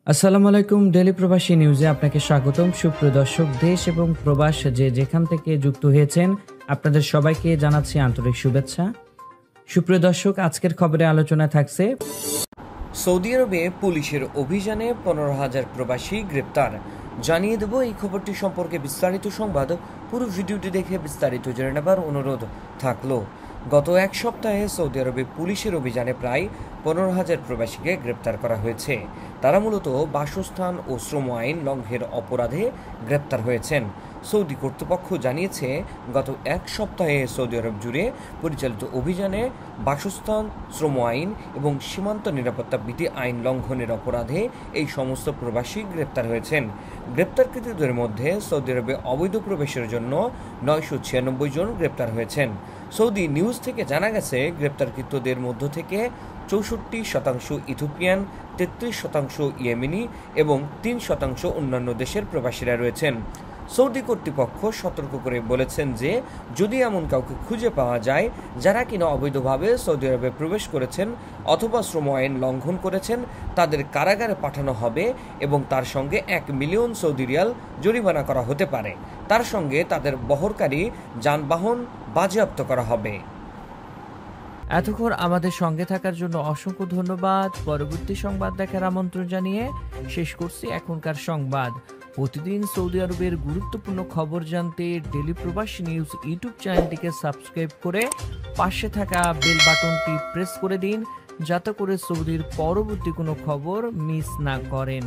আসসালামু আলাইকুম। ডেলি প্রবাসী নিউজে আপনাকে স্বাগতম। সুপ্রিয় দর্শক, দেশ এবং প্রবাস যেখান থেকে যুক্ত হয়েছেন আপনাদের সবাইকে জানাচ্ছি আন্তরিক শুভেচ্ছা। সুপ্রিয় দর্শক, আজকের খবরে আলোচনায় থাকছে সৌদি আরবে পুলিশের অভিযানে 15,000 প্রবাসী গ্রেপ্তার। জানিয়ে দেব এই খবরটি সম্পর্কে বিস্তারিত সংবাদ। পুরো ভিডিওটি দেখে বিস্তারিত জেনে নেবার অনুরোধ থাকলো। গত এক সপ্তাহে সৌদি আরবে পুলিশের অভিযানে প্রায় 15,000 প্রবাসীকে গ্রেপ্তার করা হয়েছে। তারা মূলত বাসস্থান ও শ্রম আইন লঙ্ঘনের অপরাধে গ্রেপ্তার হয়েছেন। সৌদি কর্তৃপক্ষ জানিয়েছে, গত এক সপ্তাহে সৌদি আরব জুড়ে পরিচালিত অভিযানে বাসস্থান, শ্রম আইন এবং সীমান্ত নিরাপত্তা বিধি আইন লঙ্ঘনের অপরাধে এই সমস্ত প্রবাসী গ্রেপ্তার হয়েছেন। গ্রেপ্তারকৃতদের মধ্যে সৌদি আরবে অবৈধ প্রবেশের জন্য 996 জন গ্রেপ্তার হয়েছেন। সৌদি নিউজ থেকে জানা গেছে, গ্রেপ্তারকৃতদের মধ্য থেকে 64% ইথিওপিয়ান, 33% ইয়েমেনি এবং 3% অন্যান্য দেশের প্রবাসীরা রয়েছেন। সৌদি কর্তৃপক্ষ সতর্ক করে বলেছেন যে, যদি এমন কাউকে খুঁজে পাওয়া যায় যারা কিনা অবৈধভাবে সৌদি আরবে প্রবেশ করেছেন অথবা শ্রম আইন লঙ্ঘন করেছেন, তাদের কারাগারে পাঠানো হবে এবং তার সঙ্গে 1 মিলিয়ন সৌদি রিয়াল জরিমানা করা হতে পারে। তার সঙ্গে তাদের বহরকারী যানবাহন বাজেয়াপ্ত করা হবে। এতক্ষণ আমাদের সঙ্গে থাকার জন্য অসংখ্য ধন্যবাদ। পরবর্তী সংবাদ দেখার আমন্ত্রণ জানিয়ে শেষ করছি এখনকার সংবাদ। প্রতিদিন সৌদি আরবের গুরুত্বপূর্ণ খবর জানতে ডেলি প্রবাসী নিউজ ইউটিউব চ্যানেলটিকে সাবস্ক্রাইব করে পাশে থাকা বেল বাটনটি প্রেস করে দিন, যাতে করে সৌদির পরবর্তী কোনো খবর মিস না করেন।